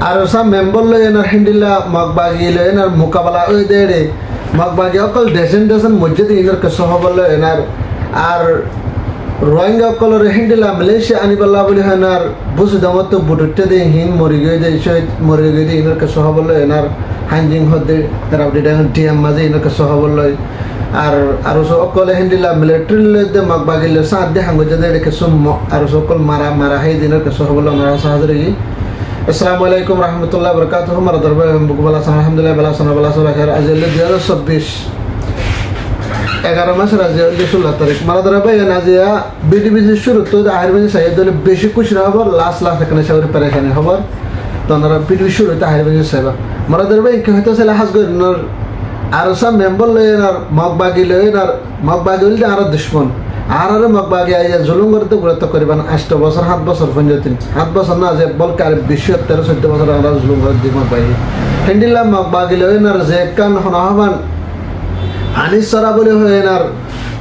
আর সব মেম্বার লয় এনার হিন্দিলা মগবাগি লয় এনার মোকাবেলা ওই দেড়ে মগবাগি অকল ডেসেন মসজিদ ইনার কেসো হবল এনার আর রোহিঙ্গা অকলর হিন্দিলা মালয়েশিয়া আনিবাল্লা বলে এনার বুঝ দামত বুটুটে দে হিন মরি গই দে শহীদ মরি গই দে ইনার কেসো হবল এনার হাইজিং হদে রাউডি ডাঙ্গন টিএম মাঝে ইনার কেসো হবল আর অকলে হিন্দিলা মিলিটারি দে মগবাগি লে সাথ দে হাঙ্গো দে কেসো আর অকল মারা হে দিনের কেসো হবল মারা সাহায্য আসসালামু আলাইকুম রহমতুল্লাহ বরকাতুহু মারা দরবার বুকবালা আলহামদুলিল্লাহ বালা সানা বালা সালা খায়ের আজ 2026 11 মাস রাজিয়া 16 তারিখ মারা দরবার নাজিয়া বিডিবিজি শুরু তো আহরবাজি সাহেব দলে বেশি খুশি হবার লাস্ট এখানে সাগর পেরেখানে হবার তনরা বিডিবি শুরু তো আহরবাজি সাহেব মারা দরবার কি হইতো সেলা হাসগর আর সব মেম্বার লয়নার মগবাগি লয়নার মগবাগি হইলে আর দুশমন আর মগবাগি আইয়া জুলুম করতে গুরুত্ব করিবেন 8 বছর 7 বছর পর্যন্ত 7 বছর না যে বলকে আর 20 13 14 বছর আর জুলুম করে দিব পাই হিন্দিলা মগবাগি লয়নার যে কান হনহমান হানিসরা বলে হয়নার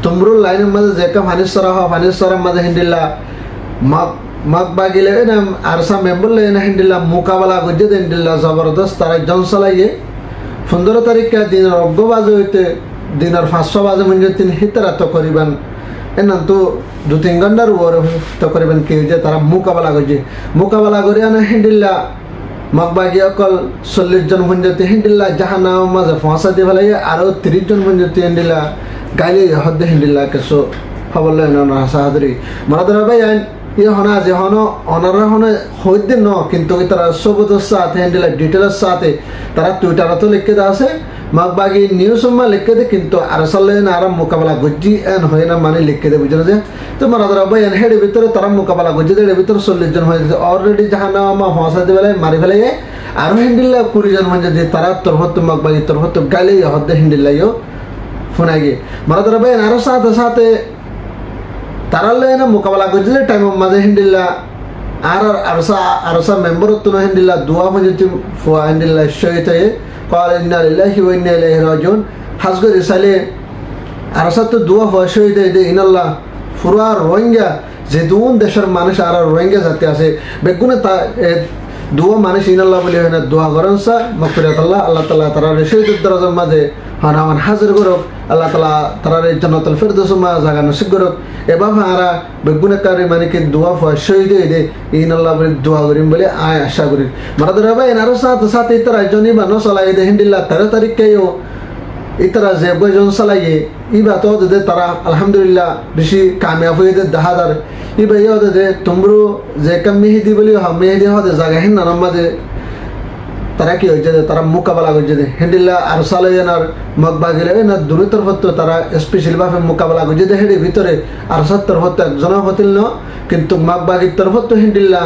তুমরুল লাইনের মাঝে যে কাম হানিসরা হানিসরার মাঝে হিন্দিলা মগবাগি লয়নার আর সব মেম্বার লয়না হিন্দিলা মোকাবেলা গজে হিন্দিলা জবরদস্ত তারা জন চালাইয়ে 15 তারিখ দিনের 9 বাজে হইতে দিনের 500 বাজে মধ্যে তিনি হিতারা তো করিবেন এনান তো 2-3 ঘন্টার ওর তো করিবেন কি যে তারা মোকাবেলা করে আনা হিন্দিল্লা মগবাগি অকল 40 জন মঞ্জতি হিন্দিল্লা জাহান্নাম মাঝে ফাঁসা দিয়ে ফেলাই আরো 30 জন মঞ্জতি হিন্দিল্লা গাইলে হদ্দে হিন্দিল্লা কেসো খবর লয় না সাহায্যী মারা ধরা ভাই ये होना जे होनो অনারা होने হইতে ন কিন্তু তারা সবুজের সাথে হ্যান্ডেল ডিটেইলস সাথে তারা টুইটারে তো লিখে দাসে মগবাগি নিউজ মা লিখে দে কিন্তু আরসালে না আর মোকাবেলা গজ্জি এন হয় না মানে লিখে দে বুঝলো যে তো মারাদরা ভাই এন হেড ভিতরে তারা মোকাবেলা গজ্জি দে ভিতরে 40 জন হয়ে অলরেডি জাহানা মা ফাঁসা দে বেলায় মারি ফেলে আর হ্যান্ডেল 20 জন মানে যে তারা তরহত মগবাগি তরহত গালে হদে হ্যান্ডেল লাইও ফোনাগে মারাদরা ভাই আর সাথে তারা লেনা মোকাবেলা করছে টাইম মাঝে হিন্দিল্লা আরসা মেম্বার তো হিন্দিল্লা দোয়া মঞ্জতি ফুয়া হিন্দিল্লা শহীদ হয়ে قال إنا لله وإنا إليه راجعون হাসগর ইসালে আরসা তো দোয়া হওয়া শহীদ হয়ে ইনাল্লাহ ফুরা রোহিঙ্গা যে দুন দেশের মানুষ আর রোহিঙ্গা জাতি আছে বেগুনে তা দোয়া মানুষ ইনাল্লাহ বলে হয় না দোয়া করেন সা মকফিরাত আল্লাহ তাআলা তারা শহীদের দরজার মাঝে হানামান হাজির করুক আল্লাহ তাআলা তারা জান্নাতুল ফিরদৌস মা জায়গা নসিব করুক এভাবে আরা বেগুনেকারী মানে কি দোয়া হয় শহীদ হয়ে দে ইনাল্লাহ বলে দোয়া করিম বলে আয় আশা করি মারা ধরা ভাই আরো সাথে তারা জনি বানো চলাই দে হিন্দিল্লা 13 তারিখ কেও ইতারা যে বজন চালাইয়ে ইবা তো দে তারা আলহামদুলিল্লাহ বেশি কামিয়াব হয়ে দে 10,000 ইবা ইয়ে দে তোমরু যে কাম মেহেদি বলি মেহেদি হদে জায়গা হিন না মাঝে তারা কি হয়েছে তারা মোকাবেলা করছে হিন্দিল্লা আর সালাইয়ানার মগবাগি না দুই তরফত তারা স্পেশাল ভাবে মোকাবেলা করছে হেডে ভিতরে আর 70 একজন হতিল ন কিন্তু মগবাগির তরফত হিন্দিল্লা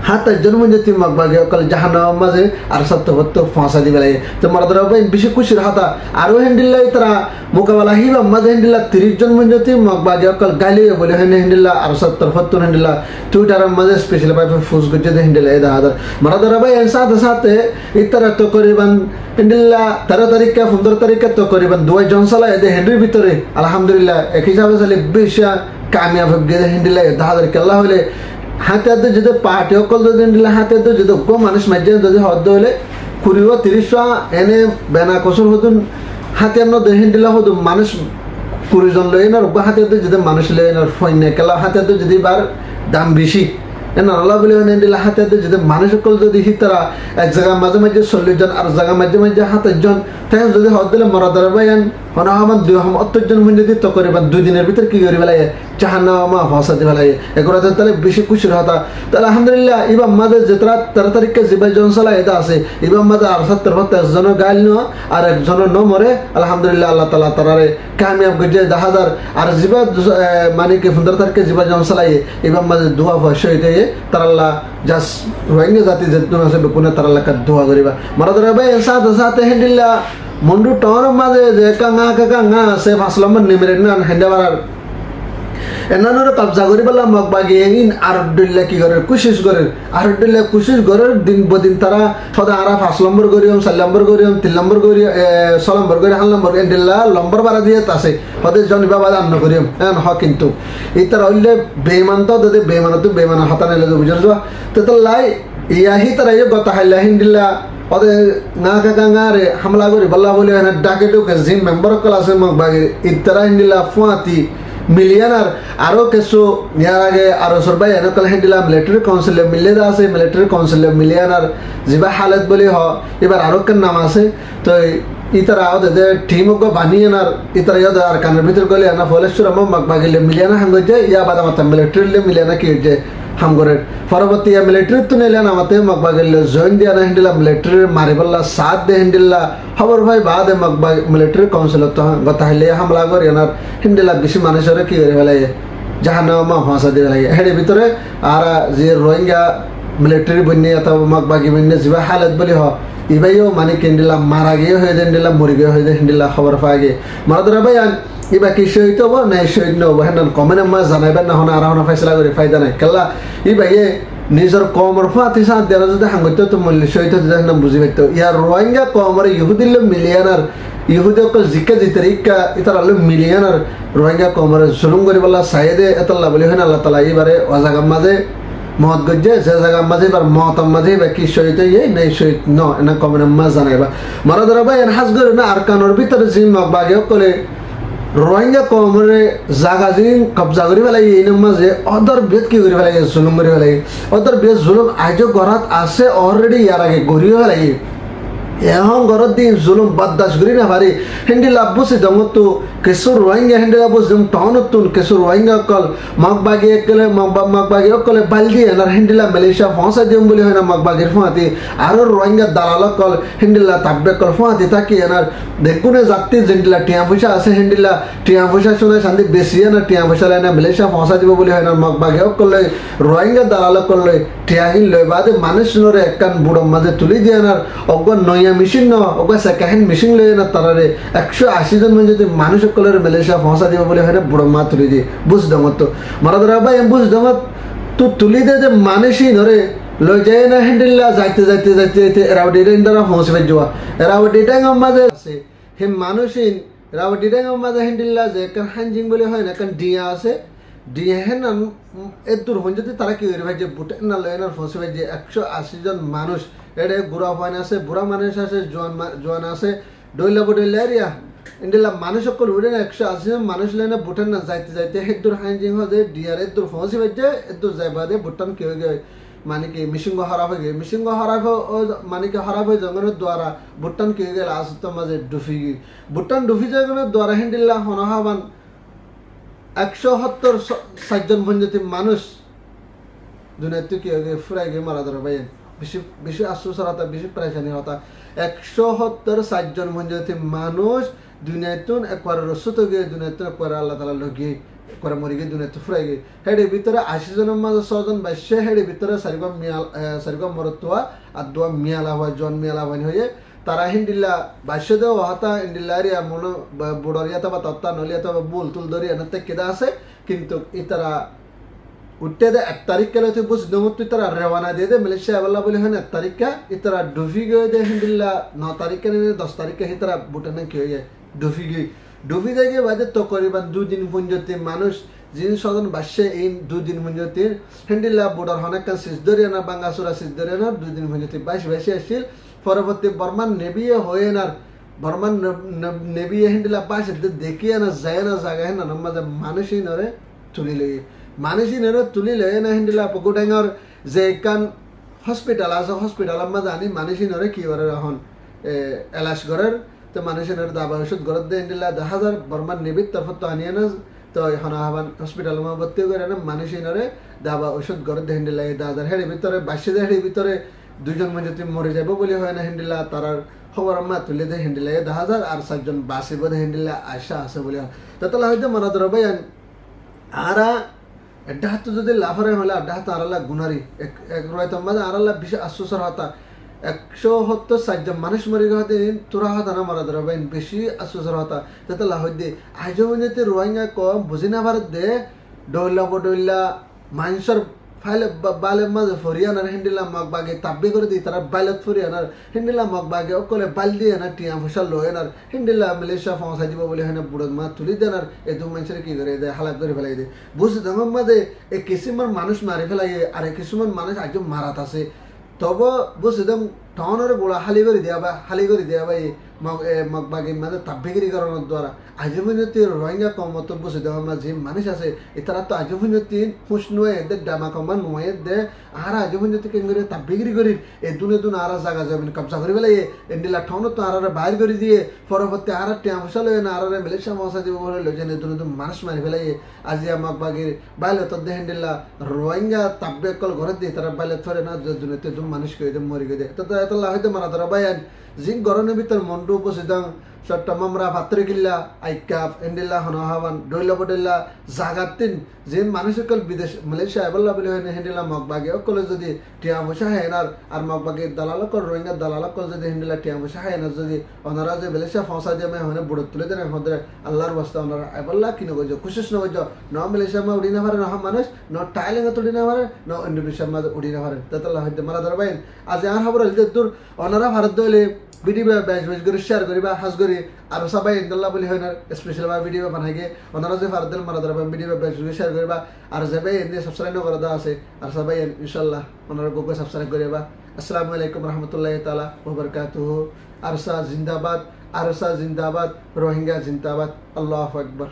হাত জন্ম যেতে মগবাগি অকল জাহান্নাম মাঝে আর 70 ফাঁসা দিবে লাগে তো মারাদরা ভাই বেশি খুশির হাতা আরো হিন্দিল্লা তারা মোকাবেলা হিবা মাঝে হিন্দিল্লা 30 জন মঞ্জতি মগবাগি অকল গাইলে বলে হিন্দিল্লা আর 70 হিন্দিল্লা টুইটারের মাঝে স্পেশাল ভাবে ফুস করছে হিন্দিল্লা এই দাদা মারাদরা ভাই এর সাথে ইতারা তো করিবান হিন্দিল্লা 13 তারিখ 15 তারিখ তো করিবান দুই জন চালা এদের হেন্ডির ভিতরে আলহামদুলিল্লাহ এক হিসাবে চলে বেশি কামিয়াব হবে হিন্দিল্লা দাদার কেল্লা হলে হাতে হাতে যদি পার্টি অকল যদি দিলে হাতে হাতে যদি মানুষ মাঝে যদি হদ্দ হলে 20-30 এনে বেনা কসুর হতুন হাতে দেহিন দিলে হতো মানুষ 20 জন লই না হাতে হাতে যদি মানুষ লই না ফইন কেলা হাতে হাতে যদি বার দাম বেশি এনা আল্লাহ বলে এনে দিলে হাতে হাতে যদি মানুষ অকল যদি হিতারা এক জায়গা মাঝে 40 জন আর জায়গা মাঝে 7 জন তাই যদি হদ দিলে মরাদার বাইন হনাহামান 2 জন মঞ্জতি তো করিবান 2 দিনের ভিতর কি করি বেলায় জাহান্নামা ফাঁসা দিবে লাগে এগুলো তাহলে বেশি খুশির হতা তাহলে আলহামদুলিল্লাহ ইবাম মাঝে যেতরা 13 তারিখে জিবাই জনসালা এটা আছে ইবাম মাঝে আর 70 একজন গাইল ন আর একজন ন মরে আলহামদুলিল্লাহ আল্লাহ তাআলা তারারে কামিয়াব গজে 10,000 আর জিবা মানে কি 15 তারিখে জিবাই জনসালাই ইবাম মাঝে দোয়া হয় শহীদ হয়ে তারা আল্লাহ জাস রোহিঙ্গা জাতি যেতুন আছে বেকুনে তারা আল্লাহ দোয়া করিবা মারা ধরে ভাই সাথে হিন্দিল্লা মন্ডু টর মাঝে যে কাঙ্গা সে ফাসলম্বর নিমেরে না হেন্দাবার এনানোর কবজা করি বলা মগবাগি ইন আরদুল্লাহ কি করে কোশিশ করে দিন বদিন তারা সদা আরা 5 নম্বর করিম 4 নম্বর করিম 3 নম্বর করি 6 নম্বর করি 8 নম্বর এন্ডিল্লা নম্বর বাড়া দিয়ে আছে হদে জনিবা বাদ আন্ন করিম এন হ কিন্তু ইতার হইলে বেঈমান তো দে বেঈমান হাতা নেলে বুঝছো তো লাই ইয়াহি তারা গতা হাইলা হিন্দিল্লা ওদের না কাকা গাঁরে হামলা করি বল্লা বলে ডাকে ঢুকে জিম মেম্বার ক্লাসে মগ বাগির ইতারা হিন্দিল্লা ফুয়াতি মিলিয়নার আরো কিছু ইয়ার আগে আরো সরবাই এনকল হিন্দিল্লা মিলিটারি কাউন্সিলে মিলিয়ে আছে মিলিটারি কাউন্সিলে মিলিয়নার জিবা হালত বলি এবার আরো কেন নাম আছে তো ইতারা ওদের টিম বানিয়ে নার ইতারা ইয়াদ আর কানের ভিতর গেলে না ফলেশ্বর মগ বাগিলে মিলিয়ানা হাঙ্গ যায় ইয়া বাদা মাতা মিলিটারিলে মিলিয়ানা কি যে হামগরের পরবর্তী মিলিটারি তো নিলে নামাতে মগবা গেলে জয়েন দিয়া না হিন্দিলা মিলিটারি মারিবল্লা সাথ দে হিন্দিল্লা খবর ভাই বাদে মগবা মিলিটারি কাউন্সিল তো গতা হইলে হামলা করি এনার হিন্দিলা বেশি মানুষের কি করে ফেলাই জাহান্নামে ফাঁসা দিয়ে লাগে হেডে ভিতরে আর যে রোহিঙ্গা মিলিটারি বন্যে অথবা মগবাগি বন্যে যা হালত বলি ইবাইও মানে হিন্দিলা মারা গিয়ে হয়ে যায় হিন্দিলা মরি গিয়ে হয়ে যায় হিন্দিলা খবর পাই গে মারাদরা ভাই ইবা কি শহীদ হবো না শহীদ নহব হেন কমেন্ট মা জানাইবেন না হন আর ফেসলা করে ফায়দা নাই কেলা ইবাইয়ে নিজের কমর ফাঁতি সাথ দেওয়া যদি হাঙ্গত তো মূল্য শহীদ হতে দেখেন বুঝি পাইতো ইয়ার রোহিঙ্গা কমর ইহুদিল মিলিয়নার ইহুদি অকল জিকা জিতের ইকা ইতার আলো মিলিয়নার রোহিঙ্গা কমর জুলুম করি বলা সাইদে এতল্লা বলি হয় না আল্লাহ তালা এবারে অজাগার মাঝে মহৎ গজ্জে যে জায়গার মাঝে এবার মহতার মাঝে বা কি শহীদ ইয়ে নাই শহীদ ন এনা কমেন্ট মা জানাইবা মারা ধরা ভাই এন হাজ করে না আর কানোর ভিতরে জিম বাগে অকলে রোহিঙ্গা কমরে জাগা যদি কবজা করি পেলাই এই মাঝে অদর বেদ কি করি পেলাই জুলুম করি পেলাই অদর বেদ জুলুম আজও ঘৰত আছে অলরেডি ইয়ার আগে গড়িও পেলাই এখন ঘৰত দি জুলুম বাদাস করি না পারি হিন্দি লাভ বুঝি দমতো কিছু রোহিঙ্গা হিন্দি লাভ বুঝি টাউনতুন কিছু রোহিঙ্গা অকল মগবাগি একলে মগবাগি অকলে বালদি এনার হিন্দিলা মালয়েশিয়া পৌঁছা দিম বলি হয় না মগবাগির ফুঁয়াতি আরো রোহিঙ্গা দালাল অকল হিন্দিলা তাকবে কল ফুঁয়াতি থাকি এনার দেখুনে যাত্রী হিন্দিলা টিয়া পয়সা আছে হিন্দিলা টিয়া পয়সা শুনে শান্তি বেশি না টিয়া পয়সা লাইনা মালয়েশিয়া পৌঁছা দিব বলি হয় না মগবাগি অকলে রোহিঙ্গা দালাল অকলে টিয়া হিন লই বাদে মানুষ নরে একখান বুড়ো মাঝে তুলি দিয়ে এনার অজ্ঞান নইয়া মেশিন ন অজ্ঞা সেকেন্ড মেশিন লই না তারারে 180 জন যদি মানুষ সকলের মালয়েশিয়া পৌঁছা দিব বলে হয় না বুড়ো মা তুলি দিয়ে বুঝ দমত মারা ধরা ভাই বুঝ দমত তো তুলি দে যে মানুষই ধরে লই যায় না হ্যান্ডেল্লা যাইতে যাইতে যাইতে যাইতে রাউডিটা ইন্দারা পৌঁছবে যাওয়া রাউডিটা মাঝে আছে হে মানুষই রাউডিটা মাঝে হ্যান্ডেল্লা যে একটা হানজিং বলে হয় না একটা ডিয়া আছে ডিয়া হেন এর দূর হন যদি তারা কি করে ভাই যে বুটে না লয় না পৌঁছবে যে 180 জন মানুষ এটা বুড়া ফান আছে বুড়া মানুষ আছে জোয়ান আছে ডইলা বডইলা এরিয়া ইন্ডিলা মানুষ সকল উড়ে না 180 জন মানুষ লেনা বুটান না যাইতে যাইতে হেদুর হাইজিং হয়ে ডিয়ার এদুর পৌঁছে বাজে এদুর যাইবা দে বুটান কি হয়ে গেছে মানে কি মিশিংগ হারাপ হয়ে গেছে মিশিংগ হারাপ মানে কি হারাপ হয়ে জঙ্গলের দ্বারা বুটান কি হয়ে গেল আসত মাঝে ডুফি বুটান ডুফি জঙ্গলের দ্বারা হিন্দিল্লা হনহাবান 170 জন পঞ্চায়েত মানুষ দুনিয়াতে কি হয়ে গেছে ফুরাই গিয়ে মারা ধরে ভাই বেশি বেশি আশ্বাস হতা বেশি প্রেশানি হতা 170 জন পঞ্চায়েত মানুষ দুনিয়াতুন একবার রসুত গিয়ে দুনিয়াতুন একবার আল্লাহ তালা লগিয়ে একবার মরি গিয়ে দুনিয়াতে ফুরাই গিয়ে হেডে ভিতরে 80 জনের মাঝে 6 জন বাইশে হেডে ভিতরে সারিগম মরতুয়া আর দোয়া মিয়ালা হয় জন মিয়ালা হয় হয়ে তারা হিন্দিল্লা বাইশে দেওয়া হাতা হিন্দিল্লা এরিয়া মনো বুড়ারিয়াতা বা তত্তা নলিয়াতা বা বুল তুল ধরি এনাতে কেদা আছে কিন্তু ইতারা উঠতে দে 1 তারিখ কেলে তুই বুঝ দমত তারা রওনা দিয়ে দে মালয়েশিয়া বলা বলে হয় 1 তারিখ ইতারা ডুফি গিয়ে দে হিন্দিল্লা 9 তারিখ কে 10 তারিখ ইতারা বুটানে কি হয়ে ডুফি গিয়ে বাদে তো করিবান 2 দিন পর্যন্ত মানুষ জিন সদন বাসে এই 2 দিন পর্যন্ত হিন্দিল্লা বুড়ার অনেক সিজ ধরিয়া না বাঙ্গাসুরা সিজ ধরিয়া না 2 দিন পর্যন্ত বাইশে আসছিল পরবর্তী বর্মান নেবিয়ে হয়ে না বর্মান নেবিয়ে হিন্দিল্লা পাশে দেখিয়ে না যায় না জায়গায় না মাঝে মানুষই নরে তুলি লই মানুষই নরে তুলি লই না হিন্দিল্লা পকুডাঙ্গর যে কান হসপিটাল আছে হসপিটালের মাঝে আনি মানুষই নরে কি করে এখন এলাশ ঘরের তো মানুষের দাবা ওষুধ ঘরত দিয়ে হিন্দিল্লা 10,000 বর্মান নেবির তরফ তো আনিয়ে না তো এখন আহ্বান হসপিটাল মা ভর্তি করে না মানুষই নরে দাবা ওষুধ ঘরত দিয়ে হিন্দিল্লা 10,000 হেড়ে ভিতরে 22 হেড়ে ভিতরে 2 জন মধ্যে মরে যাব বলে হয় না হিন্দিল্লা তারার খবর মা তুলে দেয় হিন্দিল্লা 10,000 আর 7 জন বাসিব হিন্দিল্লা আশা আছে বলে তাহলে হয়তো মনে ধরো ভাই আর এড্ডা হাত যদি লাফারে হলে আড্ডা হাত আরাল্লা গুনারি এক রয় তোমাদের আরাল্লা বিশেষ আশ্বাসের হতা 170 জন মানুষ মরে গেছে তোরা হতা না মারা ধরো ভাই বেশি আশ্বাসের হতা তাহলে হয়তো আজও মধ্যে রোহিঙ্গা কম বুঝি না ভারত দে ডইলা বডইলা মানুষের ফাইলে বালের মাঝে ফরিয়ানার হিন্দিলা মগবাগে তাব্বি করে দিই তারা বাইলত ফরিয়ানার হিন্দিলা মগবাগে অকলে বাল দিয়ে না টিয়া ফসল লয়েনার হিন্দিলা মালয়েশিয়া পৌঁছা দিব বলে হয় না বুড়োর মা তুলি দেনার এই দু মানুষের কি করে দেয় হালাক করে ফেলাই দেয় বুঝতে তোমার মাঝে এই কিছুমান মানুষ মারি ফেলাই আর কিছুমান মানুষ আজও মারাত আছে তবে বুঝিদম টাউনের গোড়া খালি করে দিয়া ভাই মগবাগি মানে তাব্বিগিরি করানোর দ্বারা আজীবনীতি রোহিঙ্গা কমত বুঝিদম আমার যে মানুষ আছে এতারা তো আজীবনীতি খুশ নয় এদের ডামা কমা নয় দে আর আজীবনীতি কেন করে তাব্বিগিরি করি এ দুনে দুন আর জায়গা যাবেন কবজা করে পেলাই এন্ডিলা টাউনত তো আর বাইর করে দিয়ে পরবর্তী আর টিয়া মশা লয় না আর মালয়েশিয়া মশা দিব বলে লইছেন দুনে দুন মানুষ মারি ফেলাই আজি মগবাগির বাইলে তো দেহেন্ডিলা রোহিঙ্গা তাব্বে কল ঘরে দিয়ে তারা বাইলে ধরে না দুনিয়াতে দুম মানুষ করে দে মরি করে তো এতলা হয়তো মারা ধরা বাইন জিং গরনের ভিতর মন্ডু উপসিদাং চট্টমামরা ভাত্রে কিল্লা আইকাপ এন্ডিল্লা হনহাবান ডইলা বডেল্লা জাগাতিন যে মানুষ সকল বিদেশ মালয়েশিয়া এবল্লা বলে হয় হেন্ডিলা মগবাগে অকলে যদি টিয়া মশা হেনার আর মগবাগে দালালকর রোহিঙ্গা দালালকল যদি হেন্ডিলা টিয়া মশা হেনার যদি ওনারা যে মালয়েশিয়া ফসা দিয়ে আমি হনে বুড়ো তুলে দেন হদে আল্লাহর বস্তা ওনারা এবল্লা কি নগজ খুশিস নগজ ন মালয়েশিয়া মা উড়ি না পারে না মানুষ ন থাইল্যান্ড উড়ি না পারে ন ইন্দোনেশিয়া মা উড়ি না পারে তাতলা হইতে মারা ধরবাইন আজ আর খবর হইতে দূর ওনারা ভারত দলে ভিডিও বেশ করে শেয়ার করিবা হাজ করি আর সবাই ইনশাআল্লাহ বলি হয় না স্পেশাল ভাবে ভিডিও বানাইগে ওনারা যে ভারতের মারা ধরবা ভিডিও বেশ করে শেয়ার করিবা আর যাবে এনে সাবস্ক্রাইব করে দেওয়া আছে আর সবাই ইনশাআল্লাহ ওনারা গোকে সাবস্ক্রাইব করিবা আসসালামু আলাইকুম রাহমাতুল্লাহি তাআলা ওয়া বারাকাতুহু আরসা জিন্দাবাদ রোহিঙ্গা জিন্দাবাদ আল্লাহু আকবার।